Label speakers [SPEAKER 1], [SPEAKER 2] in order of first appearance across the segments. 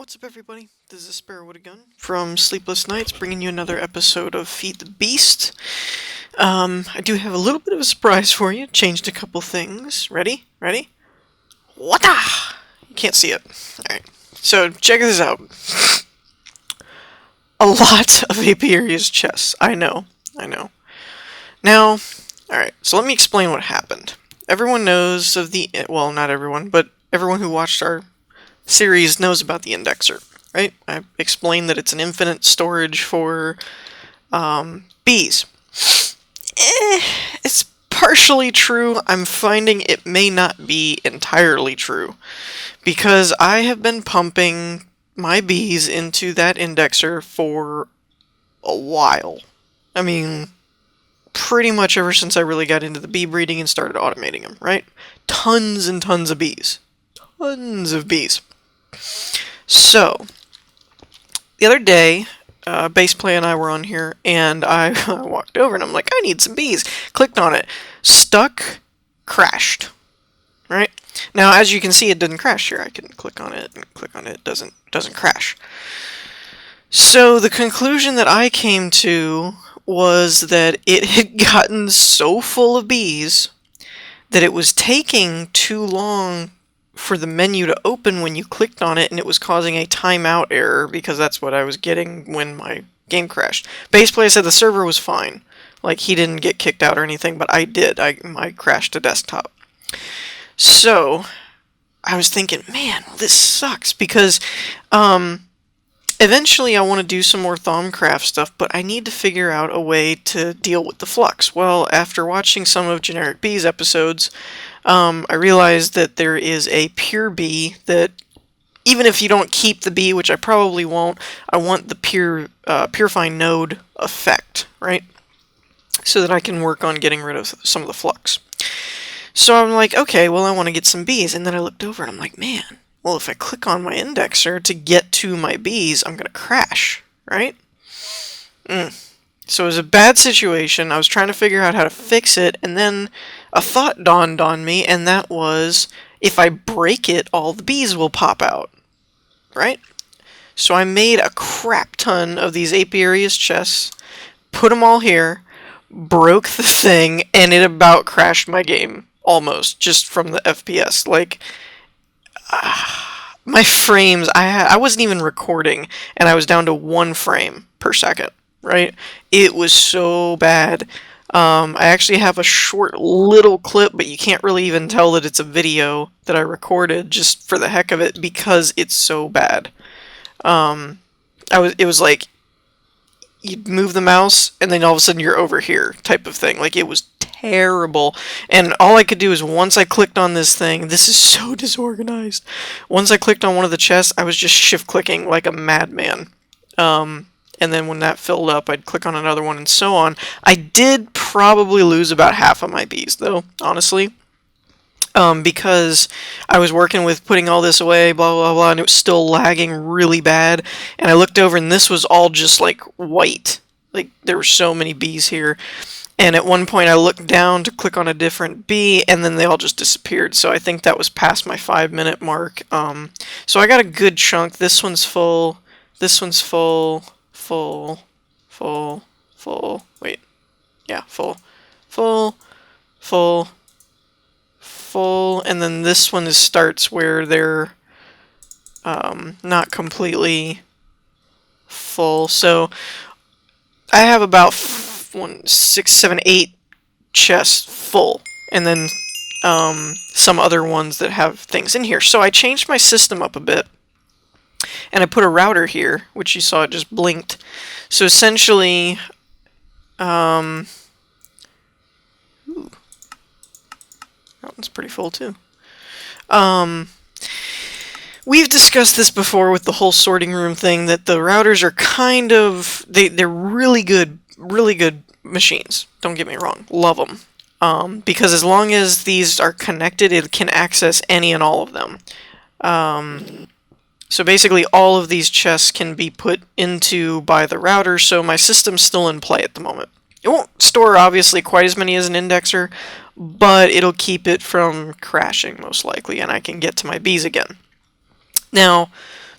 [SPEAKER 1] What's up, everybody? This is Sparrow with a Gun from Sleepless Nights, bringing you another episode of Feed the Beast. I do have a little bit of a surprise for you. Changed a couple things. Ready? Ready? Wata! You can't see it. Alright, so check this out. A lot of Apiaria's chests. I know. Now, alright, so let me explain what happened. Everyone knows of the... well, not everyone, but everyone who watched our series knows about the indexer, right? I explained that it's an infinite storage for bees. It's partially true. I'm finding it may not be entirely true, because I have been pumping my bees into that indexer for a while. I mean, pretty much ever since I really got into the bee breeding and started automating them, right? Tons and tons of bees. Tons of bees. So, the other day, Baseplay and I were on here, and I walked over and I'm like, I need some bees. Clicked on it. Stuck. Crashed. Right? Now, as you can see, it didn't crash here. I can click on it and click on it. It doesn't crash. So, the conclusion that I came to was that it had gotten so full of bees that it was taking too long for the menu to open when you clicked on it, and it was causing a timeout error, because that's what I was getting when my game crashed. Baseplay said the server was fine. Like, he didn't get kicked out or anything, but I did. I crashed the desktop. So, I was thinking, man, this sucks, because eventually I want to do some more Thaumcraft stuff, but I need to figure out a way to deal with the flux. Well, after watching some of Generic Bees episodes, I realized that there is a pure bee that, even if you don't keep the bee, which I probably won't, I want the purifying node effect, right? So that I can work on getting rid of some of the flux. So I'm like, okay, well, I want to get some bees. And then I looked over and I'm like, man, well, if I click on my indexer to get to my bees, I'm going to crash, right? So it was a bad situation. I was trying to figure out how to fix it, and then a thought dawned on me, and that was, if I break it, all the bees will pop out, right? So I made a crap ton of these Apiarius chests, put them all here, broke the thing, and it about crashed my game, almost, just from the FPS. Like, my frames, I wasn't even recording, and I was down to 1 frame per second. Right? It was so bad. I actually have a short little clip, but you can't really even tell that it's a video that I recorded just for the heck of it, because it's so bad. It was like, you'd move the mouse and then all of a sudden you're over here type of thing. Like, it was terrible. And all I could do is, once I clicked on this thing, this is so disorganized. Once I clicked on one of the chests, I was just shift clicking like a madman. And then when that filled up, I'd click on another one, and so on. I did probably lose about half of my bees, though, honestly. Because I was working with putting all this away, blah, blah, blah, and it was still lagging really bad. And I looked over, and this was all just, like, white. Like, there were so many bees here. And at one point, I looked down to click on a different bee, and then they all just disappeared. So I think that was past my 5-minute mark. So I got a good chunk. This one's full. This one's full. Full, wait, yeah, full, and then this one starts where they're not completely full. So I have about 1, 6, 7, 8 chests full, and then some other ones that have things in here. So I changed my system up a bit. And I put a router here, which you saw it just blinked. So essentially, ooh, that one's pretty full too. We've discussed this before with the whole sorting room thing, that the routers are kind of, they're really good machines. Don't get me wrong, love them. Because as long as these are connected, it can access any and all of them. So basically all of these chests can be put into by the router, so my system's still in play at the moment. It won't store, obviously, quite as many as an indexer, but it'll keep it from crashing, most likely, and I can get to my bees again. Now,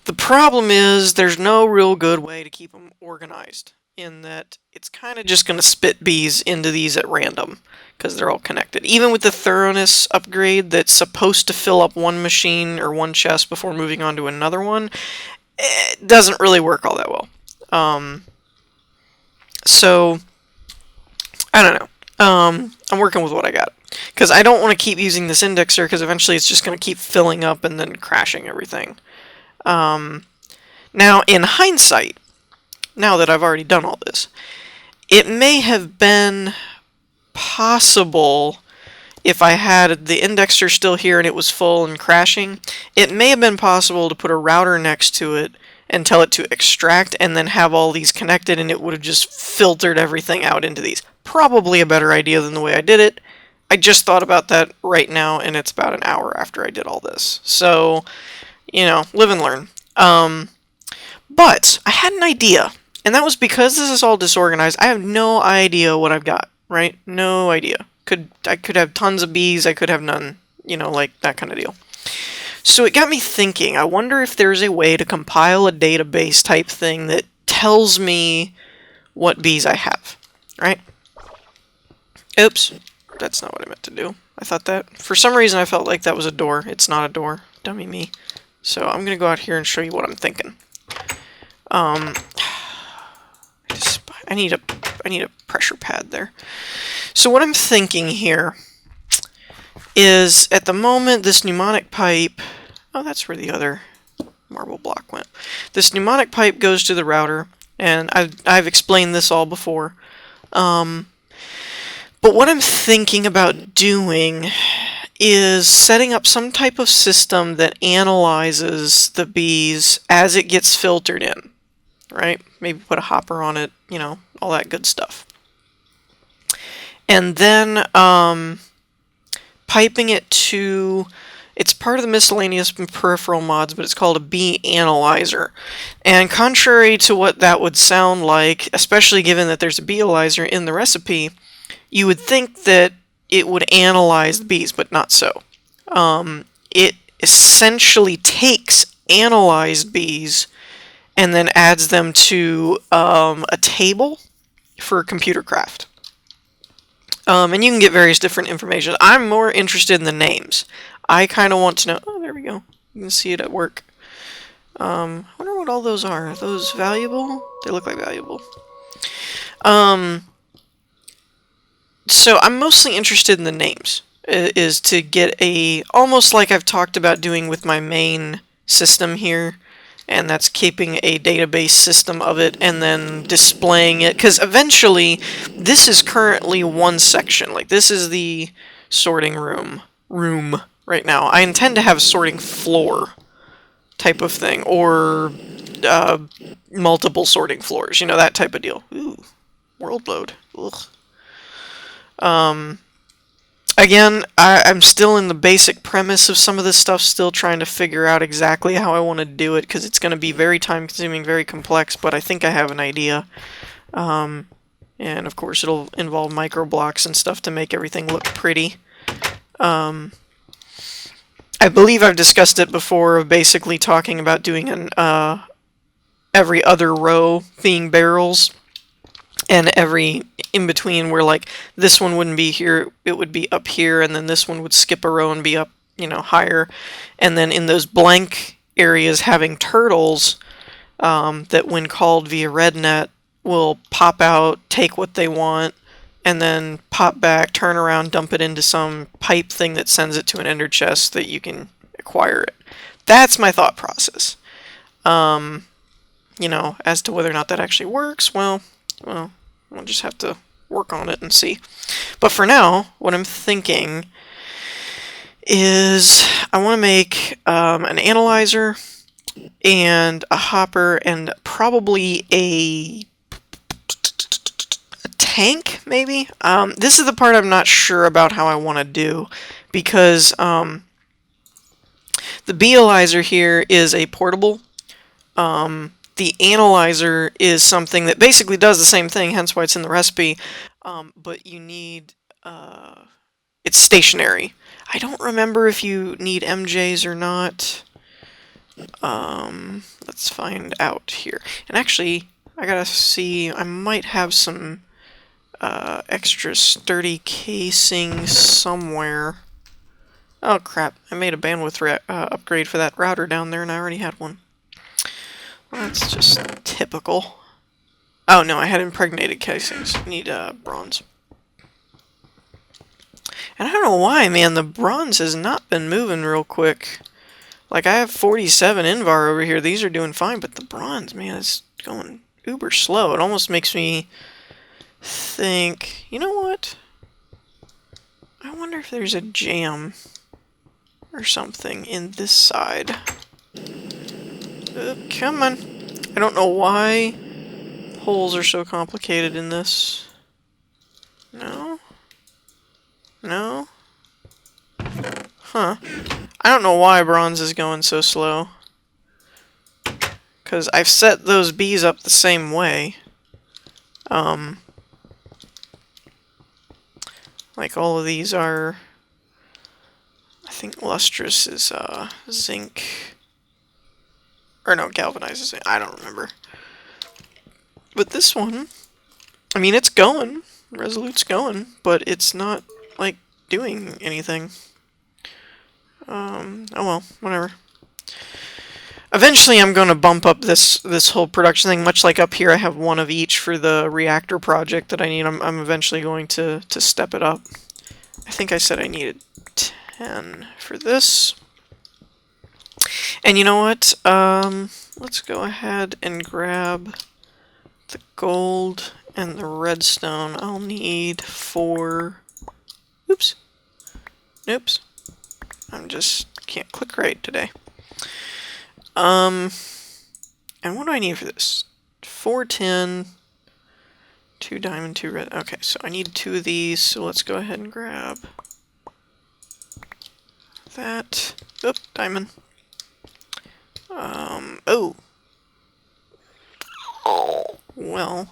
[SPEAKER 1] The problem is there's no real good way to keep them organized, in that it's kind of just going to spit bees into these at random because they're all connected. Even with the thoroughness upgrade that's supposed to fill up one machine or one chest before moving on to another one, it doesn't really work all that well. So, I don't know. I'm working with what I got. Because I don't want to keep using this indexer, because eventually it's just going to keep filling up and then crashing everything. Now, in hindsight, now that I've already done all this, it may have been possible, if I had the indexer still here and it was full and crashing, it may have been possible to put a router next to it and tell it to extract and then have all these connected, and it would have just filtered everything out into these. Probably a better idea than the way I did it. I just thought about that right now, and it's about an hour after I did all this. So, live and learn. But I had an idea, and that was because this is all disorganized. I have no idea what I've got, right? No idea. I could have tons of bees, I could have none, like that kind of deal. So it got me thinking, I wonder if there's a way to compile a database type thing that tells me what bees I have, right? Oops, that's not what I meant to do. I thought that, for some reason I felt like that was a door. It's not a door. Dummy me. So I'm going to go out here and show you what I'm thinking. I need a pressure pad there. So what I'm thinking here is, at the moment, this pneumonic pipe... Oh, that's where the other marble block went. This pneumonic pipe goes to the router, and I've explained this all before. But what I'm thinking about doing is setting up some type of system that analyzes the bees as it gets filtered in, right? Maybe put a hopper on it, all that good stuff. And then piping it to... It's part of the miscellaneous peripheral mods, but it's called a bee analyzer. And contrary to what that would sound like, especially given that there's a bee analyzer in the recipe, you would think that it would analyze the bees, but not so. It essentially takes analyzed bees and then adds them to a table for computer craft. And you can get various different information. I'm more interested in the names. I kind of want to know... Oh, there we go. You can see it at work. I wonder what all those are. Are those valuable? They look like valuable. So I'm mostly interested in the names. Is to get almost like I've talked about doing with my main system here. And that's keeping a database system of it and then displaying it. Because eventually, this is currently one section. Like, this is the sorting room right now. I intend to have a sorting floor type of thing. Or multiple sorting floors. That type of deal. Ooh, world load. Ugh. Again, I'm still in the basic premise of some of this stuff, still trying to figure out exactly how I want to do it, because it's going to be very time-consuming, very complex, but I think I have an idea. And of course it'll involve micro blocks and stuff to make everything look pretty. I believe I've discussed it before, of basically talking about doing every other row being barrels, and every in between, where like this one wouldn't be here, it would be up here, and then this one would skip a row and be up, higher. And then in those blank areas having turtles that when called via RedNet will pop out, take what they want, and then pop back, turn around, dump it into some pipe thing that sends it to an ender chest that you can acquire it. That's my thought process. As to whether or not that actually works, well, we'll just have to work on it and see. But for now, what I'm thinking is I want to make an analyzer and a hopper and probably a tank, maybe? This is the part I'm not sure about how I want to do, because the beealyzer here is a portable. The analyzer is something that basically does the same thing, hence why it's in the recipe, but you need... it's stationary. I don't remember if you need MJs or not. Let's find out here. And actually, I gotta see, I might have some extra sturdy casing somewhere. Oh crap, I made a bandwidth upgrade for that router down there and I already had one. Well, that's just typical. Oh no, I had impregnated casings. Need bronze. And I don't know why, man, the bronze has not been moving real quick. Like, I have 47 Invar over here. These are doing fine, but the bronze, man, is going uber slow. It almost makes me think, you know what? I wonder if there's a jam or something in this side. Come on. I don't know why holes are so complicated in this. No? No? Huh. I don't know why bronze is going so slow. Because I've set those bees up the same way. Like all of these are... I think lustrous is zinc. Or no, galvanized is zinc. I don't remember. But this one, I mean, it's going. Resolute's going, but it's not, like, doing anything. Oh well, whatever. Eventually I'm going to bump up this whole production thing, much like up here I have one of each for the reactor project that I need. I'm eventually going to step it up. I think I said I needed 10 for this. And you know what? Let's go ahead and grab the gold and the redstone. I'll need 4... Oops. Oops. I'm just can't click right today. And what do I need for this? 4 tin, 2 diamond, 2 red. Okay, so I need 2 of these, so let's go ahead and grab that. Oop, diamond. Oh. Well.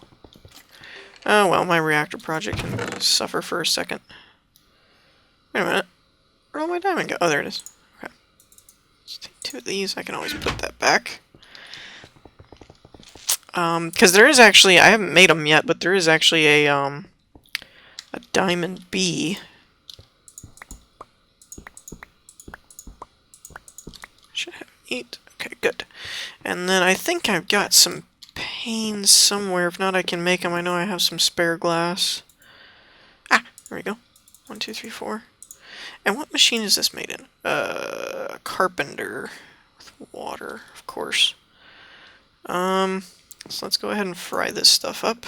[SPEAKER 1] Oh, well, my reactor project can suffer for a second. Wait a minute. Where'd all my diamond go? Oh, there it is. Okay. Let's take 2 of these. I can always put that back. Because there is actually, I haven't made them yet, but there is actually a diamond bee. Should have 8. Okay, good. And then I think I've got some panes somewhere. If not, I can make them. I know I have some spare glass. Ah, there we go. 1, 2, 3, 4. And what machine is this made in? Carpenter. With water, of course. So let's go ahead and fry this stuff up.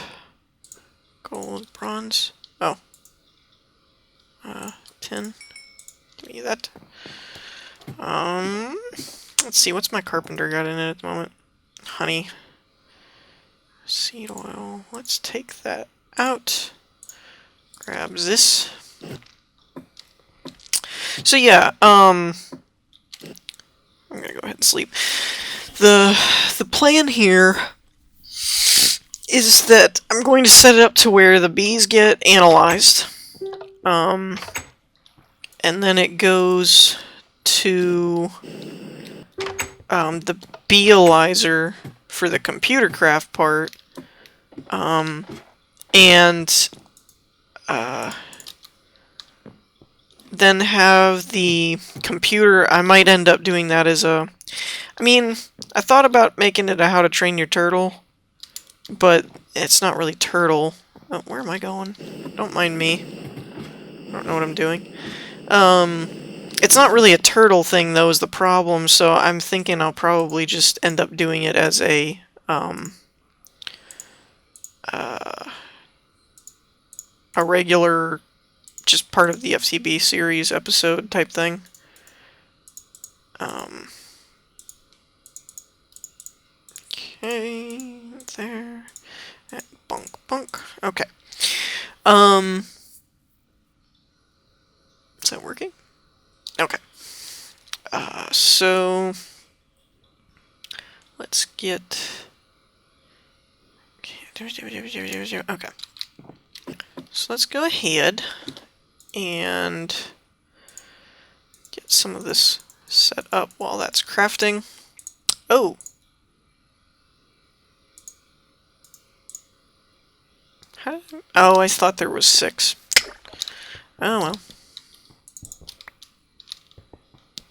[SPEAKER 1] Gold, bronze. Oh. Tin. Give me that. Let's see, what's my carpenter got in it at the moment? Honey. Seed oil. Let's take that out. Grab this. So yeah, I'm gonna go ahead and sleep. The plan here is that I'm going to set it up to where the bees get analyzed. And then it goes to the beealyzer for the computer craft part. Then have the computer, I might end up doing that as a... I mean, I thought about making it a How to Train Your Turtle, but it's not really turtle. Oh, where am I going? Don't mind me. I don't know what I'm doing. It's not really a turtle thing, though, is the problem, so I'm thinking I'll probably just end up doing it as a, regular, just part of the FTB series episode type thing. Okay, there, and bunk, bunk, okay. Is that working? Okay. So let's get... Okay. So let's go ahead and get some of this set up while that's crafting. Oh! Oh, I thought there was 6. Oh, well.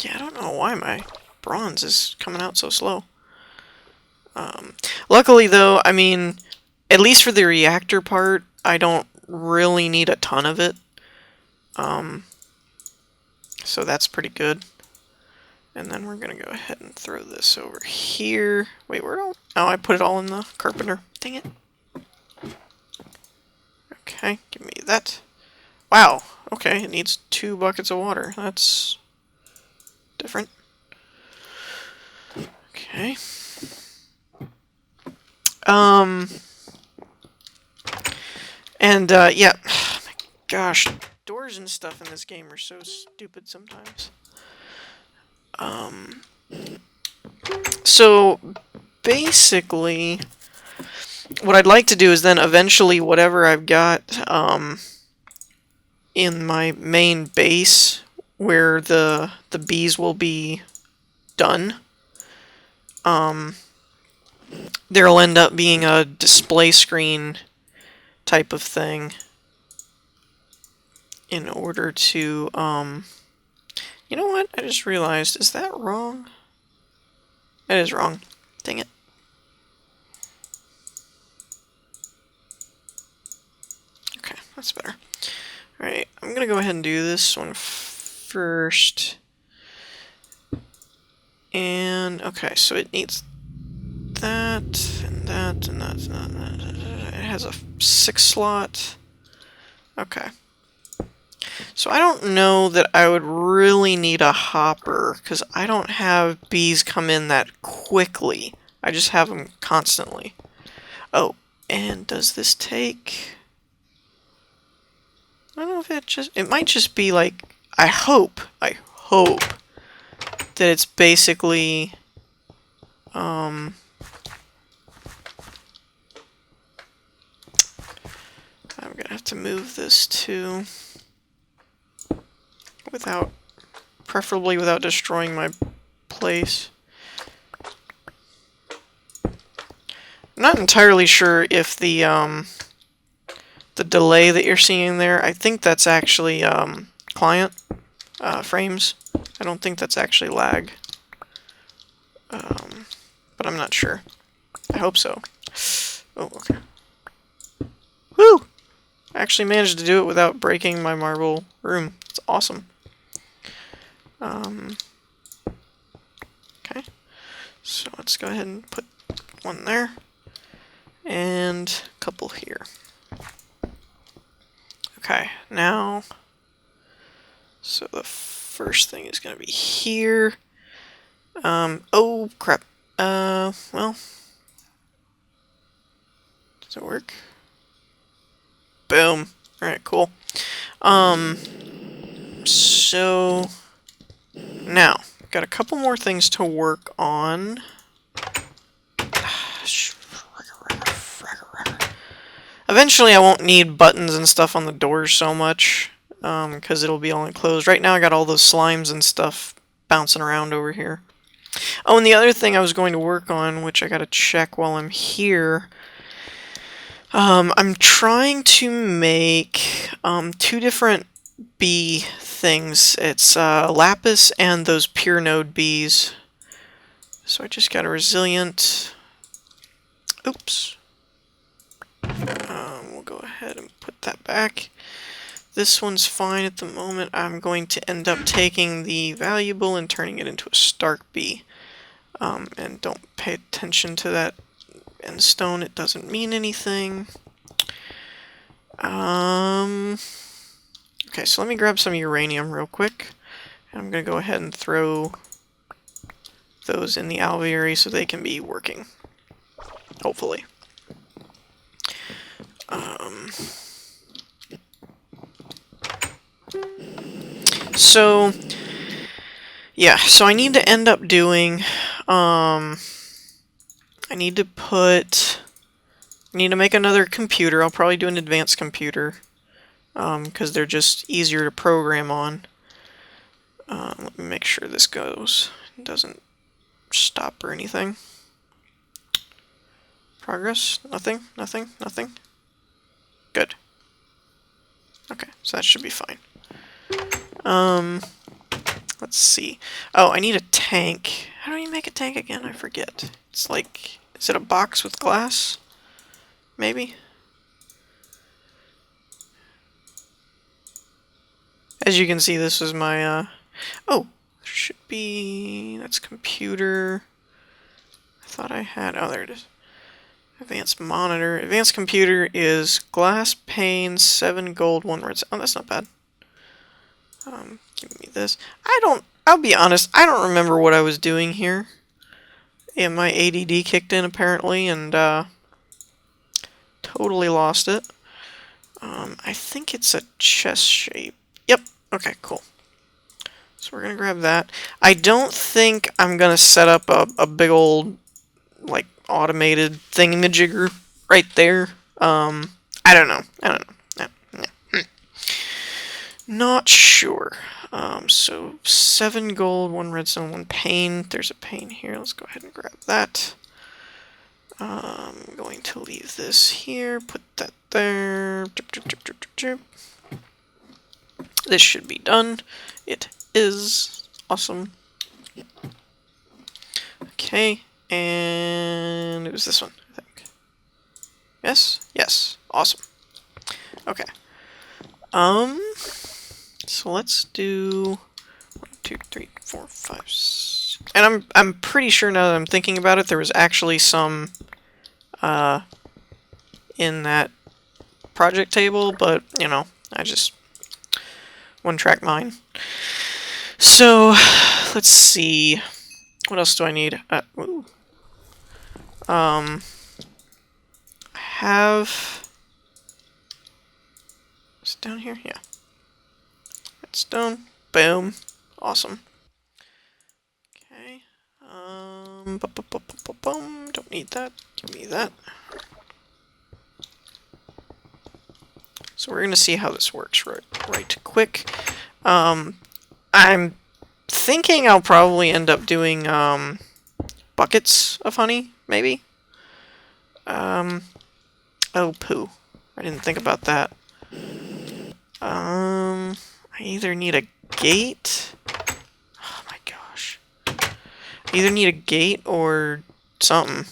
[SPEAKER 1] Yeah, I don't know why my bronze is coming out so slow. Luckily, though, I mean, at least for the reactor part, I don't really need a ton of it. So that's pretty good. And then we're going to go ahead and throw this over here. Wait, where do I... Oh, I put it all in the carpenter. Dang it. Okay, give me that. Wow, okay, it needs 2 buckets of water. That's different. Okay. Yeah. Oh my gosh, doors and stuff in this game are so stupid sometimes. So basically, what I'd like to do is then eventually whatever I've got, in my main base, where the bees will be done, there'll end up being a display screen type of thing in order to, you know what? I just realized, is that wrong? That is wrong. Dang it. Okay, that's better. Alright, I'm gonna go ahead and do this one first. And, okay, so it needs that, and that, and that, and that. It has a 6 slot. Okay. So I don't know that I would really need a hopper, because I don't have bees come in that quickly. I just have them constantly. Oh, and does this take... I don't know if it might just be like, I hope that it's basically, I'm gonna have to move this too, preferably without destroying my place. I'm not entirely sure if the delay that you're seeing there, I think that's actually client frames. I don't think that's actually lag. But I'm not sure. I hope so. Oh, okay. Woo! I actually managed to do it without breaking my marble room. It's awesome. Okay. So let's go ahead and put one there. And a couple here. Okay, now, so the first thing is going to be here. Oh, crap. Well, does it work? Boom. Alright, cool. So, now, got a couple more things to work on. Eventually I won't need buttons and stuff on the doors so much, because it'll be all enclosed. Right now I got all those slimes and stuff bouncing around over here. Oh, and the other thing I was going to work on, which I gotta check while I'm here, I'm trying to make 2 different bee things. It's lapis and those pure node bees. So I just got a resilient... Oops. We'll go ahead and put that back. This one's fine at the moment. I'm going to end up taking the valuable and turning it into a Stark bee. And don't pay attention to that end stone. It doesn't mean anything. Okay, so let me grab some uranium real quick. I'm going to go ahead and throw those in the alveary so they can be working. Hopefully. So, yeah, so I need to end up doing, I need to make another computer. I'll probably do an advanced computer, because they're just easier to program on. Let me make sure this goes. It doesn't stop or anything. Progress? Nothing? Nothing? Nothing? Good. Okay, so that should be fine. Let's see. Oh, I need a tank. How do you make a tank again? I forget. It's like, is it a box with glass? Maybe? As you can see, this is my, oh, there should be, that's computer. I thought I had, oh, there it is. Advanced monitor. Advanced computer is glass pane, 7 gold, 1 red. Oh, that's not bad. Give me this. I'll be honest, I don't remember what I was doing here. Yeah, my ADD kicked in apparently, and, totally lost it. I think it's a chest shape. Yep. Okay, cool. So we're gonna grab that. I don't think I'm gonna set up a big old, like, automated thingamajigger right there. I don't know. Not sure. So 7 gold, 1 redstone, 1 pane. There's a pane here. Let's go ahead and grab that. I'm going to leave this here. Put that there. This should be done. It is. Awesome. Okay. And it was this one, I think. Yes? Yes. Awesome. Okay. So let's do 1, 2, 3, 4, 5, 6. And I'm pretty sure now that I'm thinking about it, there was actually some in that project table, but you know, I just one-track mind. So let's see. What else do I need? I have. Is it down here? Yeah. Redstone. Boom. Awesome. Okay. Don't need that. Give me that. So we're gonna see how this works right quick. I'm thinking I'll probably end up doing buckets of honey, maybe. Oh poo. I didn't think about that. I either need a gate. Oh my gosh. I either need a gate or something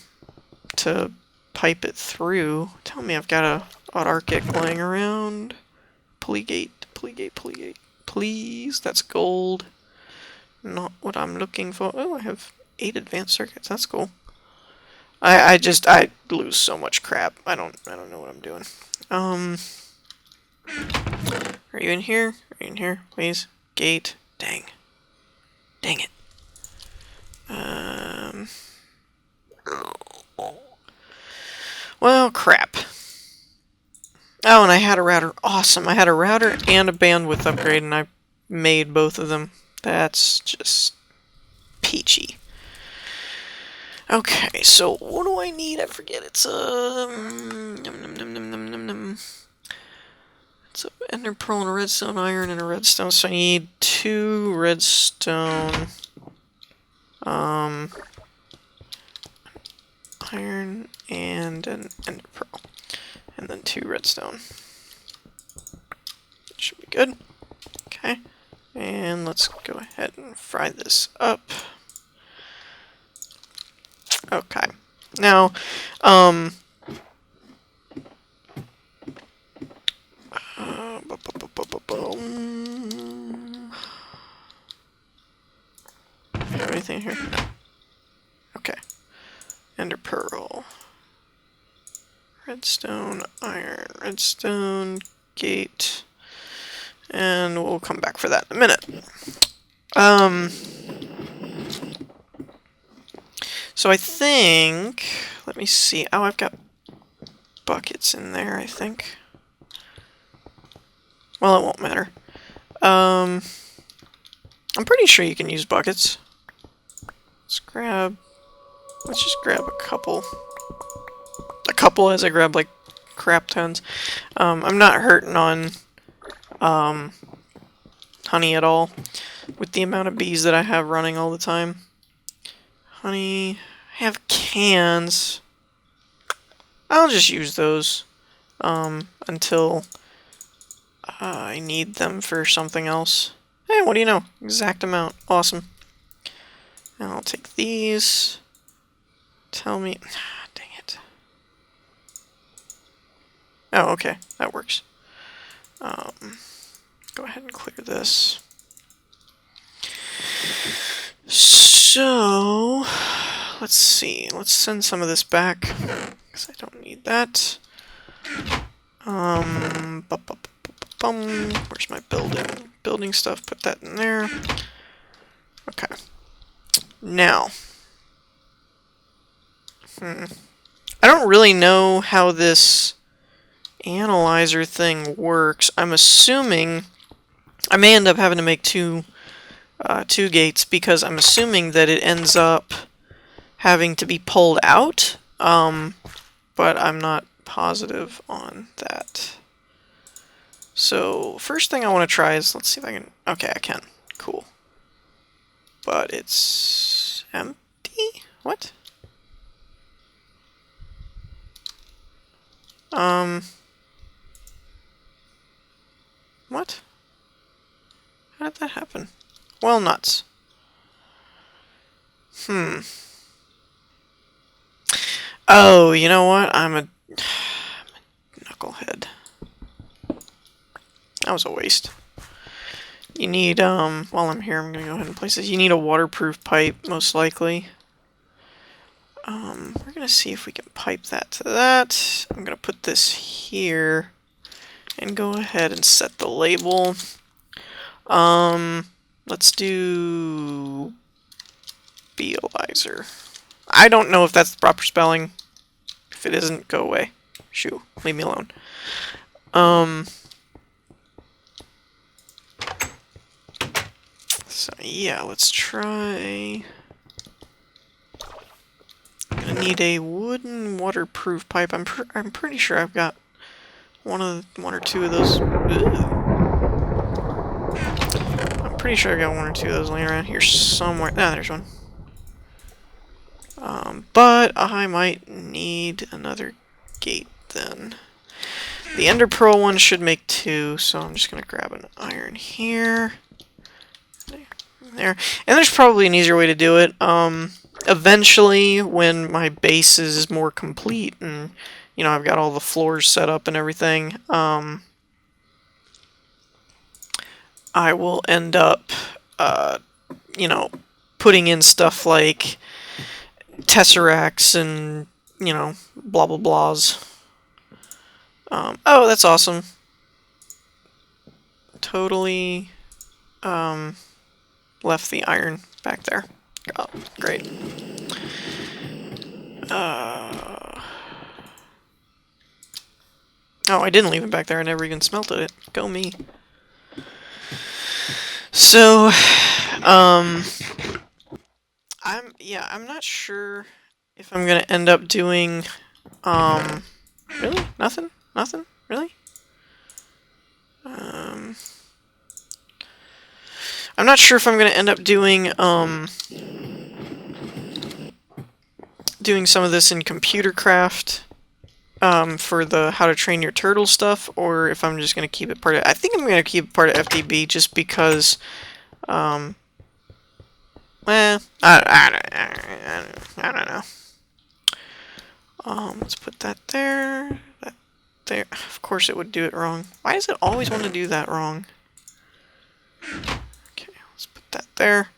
[SPEAKER 1] to pipe it through. Tell me I've got a Autarkic lying around. Pulley gate, pulley gate, pulley gate. Please, that's gold. Not what I'm looking for. Oh, I have 8 advanced circuits. That's cool. I lose so much crap. I don't know what I'm doing. Are you in here? Are you in here? Please. Gate. Dang. Dang it. Well, crap. Oh, and I had a router. Awesome. I had a router and a bandwidth upgrade, and I made both of them. That's just peachy. Okay, so what do I need? I forget. It's it's an ender pearl and a redstone iron and a redstone. So I need 2 redstone iron and an ender pearl. And then 2 redstone. Should be good. Okay. And let's go ahead and fry this up. Okay. Now, anything here? No. Okay. Ender pearl. Redstone, iron, redstone, gate, and we'll come back for that in a minute. So I think, let me see, oh, I've got buckets in there, I think. Well, it won't matter. I'm pretty sure you can use buckets. Let's just grab a couple as I grab, like, crap tons. I'm not hurting on, honey at all with the amount of bees that I have running all the time. Honey, I have cans. I'll just use those until I need them for something else. Hey, what do you know? Exact amount. Awesome. And I'll take these. Tell me... dang it. Oh, okay. That works. Go ahead and clear this. So... let's see. Let's send some of this back, because I don't need that. Where's my building stuff? Put that in there. Okay. Now, I don't really know how this analyzer thing works. I'm assuming I may end up having to make two gates, because I'm assuming that it ends up having to be pulled out, but I'm not positive on that. So first thing I want to try is, let's see if I can, okay, I can, cool. But it's empty? What? What? How did that happen? Well, nuts. Oh, you know what? I'm a knucklehead. That was a waste. You need, while I'm here, I'm gonna go ahead and place this. You need a waterproof pipe, most likely. We're gonna see if we can pipe that to that. I'm gonna put this here and go ahead and set the label. Let's do Bealizer. I don't know if that's the proper spelling. If it isn't, go away. Shoo, leave me alone. So yeah, let's try. I need a wooden waterproof pipe. I'm pretty sure I've got one or two of those. I'm pretty sure I got one or two of those laying around here somewhere. Ah, there's one. But I might need another gate then. The Ender Pearl one should make two, so I'm just gonna grab an iron here. There. And there's probably an easier way to do it. Eventually, when my base is more complete and, you know, I've got all the floors set up and everything, I will end up, you know, putting in stuff like tesseracts and, you know, blah blah blahs. Oh, that's awesome. Totally, left the iron back there. Oh, great. Oh, I didn't leave it back there. I never even smelted it. Go me. So, I'm not sure if I'm gonna end up doing, really? Nothing? Nothing? Really? I'm not sure if I'm gonna end up doing, doing some of this in computer craft, for the how to train your turtle stuff, or if I'm just gonna keep it part of, I think I'm gonna keep it part of FTB just because, well, I don't know. Let's put that there, that there. Of course it would do it wrong. Why does it always want to do that wrong? Okay, let's put that there.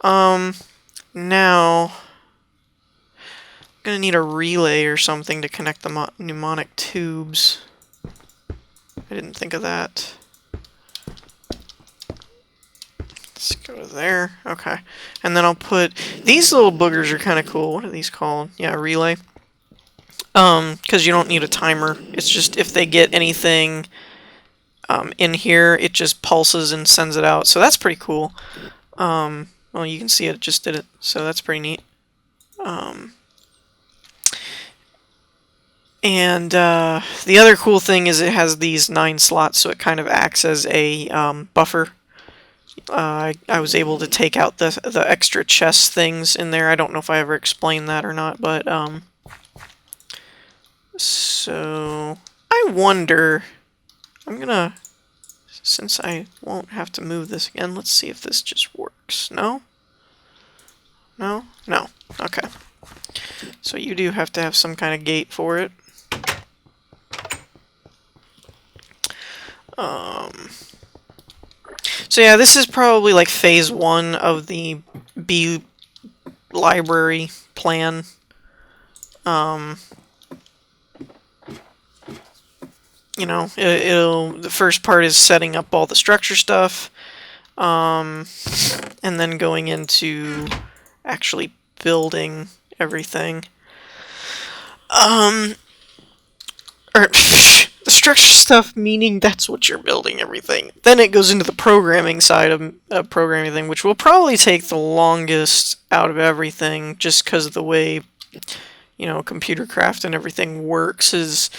[SPEAKER 1] Now, I'm gonna need a relay or something to connect the pneumonic tubes. I didn't think of that. Let's go to there. Okay. And then I'll put... These little boogers are kind of cool. What are these called? Yeah, relay. Because you don't need a timer. It's just if they get anything in here, it just pulses and sends it out. So that's pretty cool. Well, you can see it just did it. So that's pretty neat. And the other cool thing is it has these 9 slots, so it kind of acts as a buffer. I was able to take out the extra chest things in there. I don't know if I ever explained that or not, but so I wonder. I'm gonna, since I won't have to move this again, let's see if this just works. No? No? No. Okay. So you do have to have some kind of gate for it. So yeah, this is probably like phase 1 of the bee library plan. You know, the first part is setting up all the structure stuff, and then going into actually building everything. Or the structure stuff, meaning that's what you're building everything. Then it goes into the programming side of programming thing, which will probably take the longest out of everything, just because of the way, you know, computer craft and everything works. Is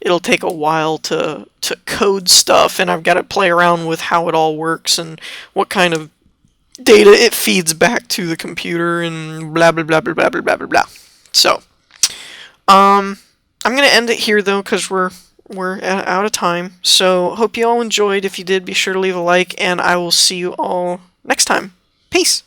[SPEAKER 1] it'll take a while to code stuff, and I've got to play around with how it all works and what kind of data it feeds back to the computer and blah blah blah blah blah blah blah blah blah. So, I'm gonna end it here though, because we're out of time. So hope you all enjoyed. If you did, be sure to leave a like, and I will see you all next time. Peace.